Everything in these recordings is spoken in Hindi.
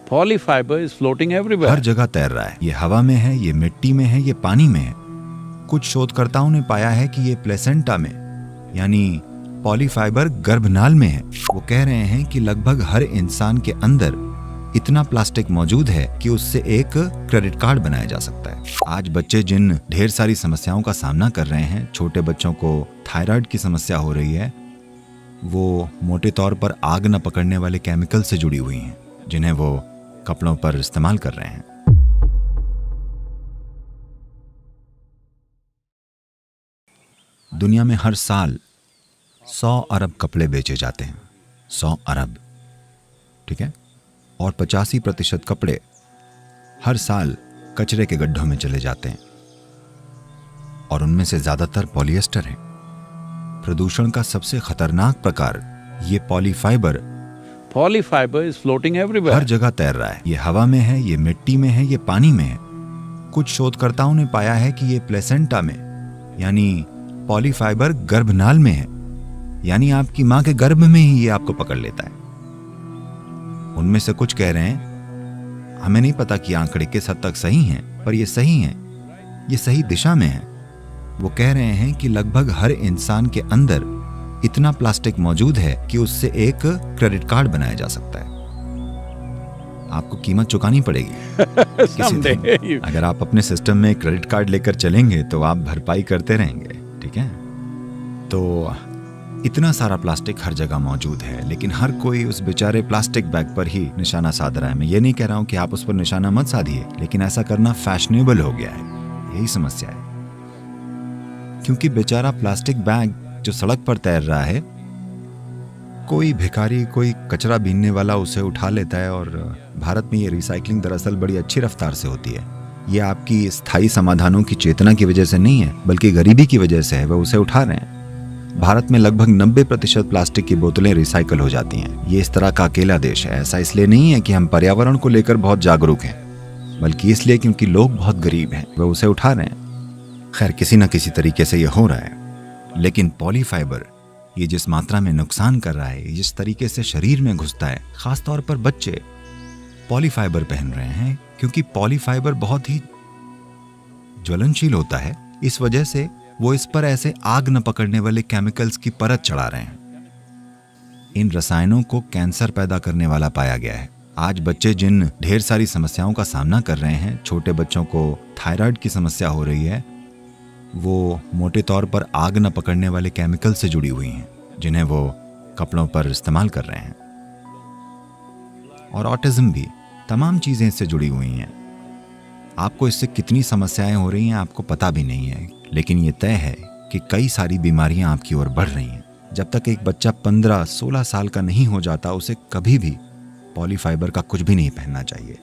Polyfiber is floating everywhere. हर जगह तैर रहा है। ये हवा में है, ये मिट्टी में है, ये पानी में है। कुछ शोधकर्ताओं ने पाया है कि ये प्लेसेंटा में यानी पॉलीफाइबर गर्भनाल में है। वो कह रहे हैं कि लगभग हर इंसान के अंदर इतना प्लास्टिक मौजूद है कि उससे एक क्रेडिट कार्ड बनाया जा सकता है। आज बच्चे जिन ढेर सारी समस्याओं का सामना कर रहे हैं, छोटे बच्चों को थायराइड की समस्या हो रही है, वो मोटे तौर पर आग न पकड़ने वाले केमिकल से जुड़ी हुई हैं, जिन्हें वो कपड़ों पर इस्तेमाल कर रहे हैं। दुनिया में हर साल 100 अरब कपड़े बेचे जाते हैं। 100 अरब, ठीक है? और 85% कपड़े हर साल कचरे के गड्ढों में चले जाते हैं और उनमें से ज्यादातर पॉलिएस्टर है। प्रदूषण का सबसे खतरनाक प्रकार ये पॉलीफाइबर इज फ्लोटिंग एवरीवेयर। हर जगह तैर रहा है। ये हवा में है, ये मिट्टी में है, ये पानी में है। कुछ शोधकर्ताओं ने पाया है कि ये प्लेसेंटा में यानी पॉलीफाइबर गर्भनाल में है, यानी आपकी मां के गर्भ में ही ये आपको पकड़ लेता है। उनमें से कुछ कह रहे हैं, हमें नहीं पता कि आंकड़े किस हद तक सही हैं, पर ये सही हैं, ये सही दिशा में है। वो कह रहे हैं कि लगभग हर इंसान के अंदर इतना प्लास्टिक मौजूद है कि उससे एक क्रेडिट कार्ड बनाया जा सकता है। आपको कीमत चुकानी पड़ेगी किसी दिन। अगर आप अपने सिस्टम में क्रेडिट कार्ड लेकर चलेंगे तो आप भरपाई करते रहेंगे, ठीक है? तो इतना सारा प्लास्टिक हर जगह मौजूद है, लेकिन हर कोई उस बेचारे प्लास्टिक बैग पर ही निशाना साध रहा है। मैं ये नहीं कह रहा हूं कि आप उस पर निशाना मत साधिए, लेकिन ऐसा करना फैशनेबल हो गया है। यही समस्या है, क्योंकि बेचारा प्लास्टिक बैग जो सड़क पर तैर रहा है, कोई भिखारी, कोई कचरा बीनने वाला उसे उठा लेता है। और भारत में ये रिसाइकलिंग दरअसल बड़ी अच्छी रफ्तार से होती है। ये आपकी स्थायी समाधानों की चेतना की वजह से नहीं है, बल्कि गरीबी की वजह से है। वह उसे उठा रहे हैं। भारत में लगभग 90% प्लास्टिक की बोतलें रिसाइकल हो जाती हैं। ये इस तरह का अकेला देश है। ऐसा इसलिए नहीं है कि हम पर्यावरण को लेकर बहुत जागरूक हैं, बल्कि इसलिए क्योंकि लोग बहुत गरीब हैं, वह उसे उठा रहे हैं। खैर, किसी न किसी तरीके से यह हो रहा है। लेकिन पॉलीफाइबर ये जिस मात्रा में नुकसान कर रहा है, जिस तरीके से शरीर में घुसता है, खासतौर पर बच्चे पॉलीफाइबर पहन रहे हैं, क्योंकि पॉलीफाइबर बहुत ही ज्वलनशील होता है। इस वजह से वो इस पर ऐसे आग न पकड़ने वाले केमिकल्स की परत चढ़ा रहे हैं। इन रसायनों को कैंसर पैदा करने वाला पाया गया है। आज बच्चे जिन ढेर सारी समस्याओं का सामना कर रहे हैं, छोटे बच्चों को थायराइड की समस्या हो रही है, वो मोटे तौर पर आग न पकड़ने वाले केमिकल से जुड़ी हुई हैं, जिन्हें वो कपड़ों पर इस्तेमाल कर रहे हैं। और ऑटिज्म भी, तमाम चीजें इससे जुड़ी हुई हैं। आपको इससे कितनी समस्याएं हो रही हैं आपको पता भी नहीं है, लेकिन ये तय है कि कई सारी बीमारियां आपकी ओर बढ़ रही हैं। जब तक एक बच्चा 15-16 साल का नहीं हो जाता, उसे कभी भी पॉलीफाइबर का कुछ भी नहीं पहनना चाहिए।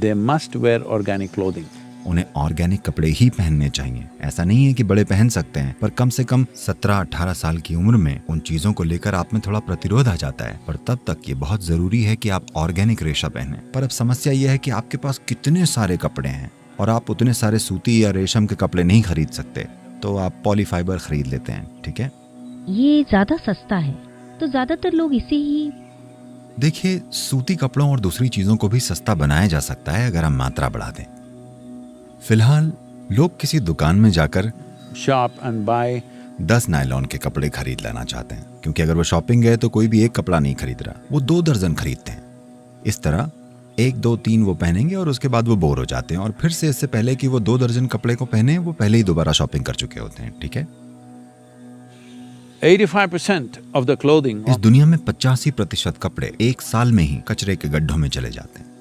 They must wear organic clothing. उन्हें ऑर्गेनिक कपड़े ही पहनने चाहिए। ऐसा नहीं है कि बड़े पहन सकते हैं, पर कम से कम 17-18 साल की उम्र में उन चीजों को लेकर आप में थोड़ा प्रतिरोध आ जाता है। पर तब तक ये बहुत जरूरी है कि आप ऑर्गेनिक रेशा पहने। पर अब समस्या यह है कि आपके पास कितने सारे कपड़े हैं और आप उतने सारे सूती या रेशम के कपड़े नहीं खरीद सकते, तो आप पॉलीफाइबर खरीद लेते हैं, ठीक है? ये ज्यादा सस्ता है, तो ज्यादातर लोग इसे ही। देखिए, सूती कपड़ों और दूसरी चीजों को भी सस्ता बनाया जा सकता है अगर हम मात्रा बढ़ा दें। फिलहाल लोग किसी दुकान में जाकर शॉप एंड बाय 10 नायलॉन के कपड़े खरीद लेना चाहते हैं, क्योंकि अगर वो शॉपिंग गए तो कोई भी एक कपड़ा नहीं खरीद रहा, वो 2 दर्जन खरीदते हैं। इस तरह 1, 2, 3 वो पहनेंगे और उसके बाद वो बोर हो जाते हैं, और फिर से इससे पहले कि वो 2 दर्जन कपड़े को पहने, वो पहले ही दोबारा शॉपिंग कर चुके होते हैं, ठीक है? 85% of the clothing इस दुनिया में 85% कपड़े एक साल में ही कचरे के गड्ढों में चले जाते हैं।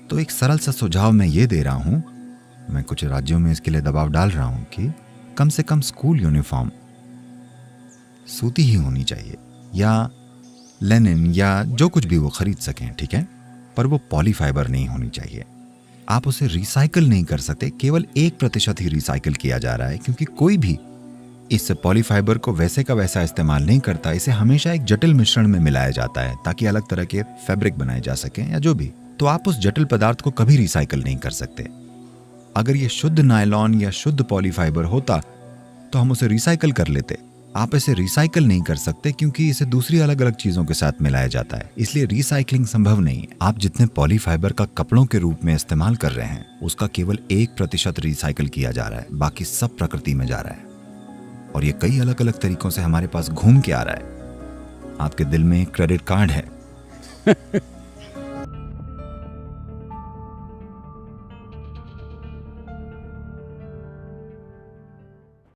तो एक सरल सा सुझाव मैं ये दे रहा हूं, मैं कुछ राज्यों में इसके लिए दबाव डाल रहा हूं कि कम से कम स्कूल यूनिफॉर्म सूती ही होनी चाहिए, या लेनिन, या जो कुछ भी वो खरीद सकें, ठीक है? पर वो पॉलीफाइबर नहीं होनी चाहिए। आप उसे रिसाइकल नहीं कर सकते। केवल 1% ही रिसाइकल किया जा रहा है, क्योंकि कोई भी इस पॉलीफाइबर को वैसे का वैसा इस्तेमाल नहीं करता। इसे हमेशा एक जटिल मिश्रण में मिलाया जाता है ताकि अलग तरह के फैब्रिक बनाए जा सकें या जो भी। तो आप उस जटिल पदार्थ को कभी रिसाइकल नहीं कर सकते। अगर ये शुद्ध नायलॉन या शुद्ध पॉलीफाइबर होता तो हम उसे रिसाइकल कर लेते। आप इसे रिसाइकल नहीं कर सकते क्योंकि इसे दूसरी अलग अलग चीजों के साथ मिलाया जाता है, इसलिए रिसाइकलिंग संभव नहीं है। आप जितने पॉलीफाइबर का कपड़ों के रूप में इस्तेमाल कर रहे हैं उसका केवल 1% रिसाइकल किया जा रहा है, बाकी सब प्रकृति में जा रहा है। और ये कई अलग अलग तरीकों से हमारे पास घूम के आ रहा है। आपके दिल में एक क्रेडिट कार्ड है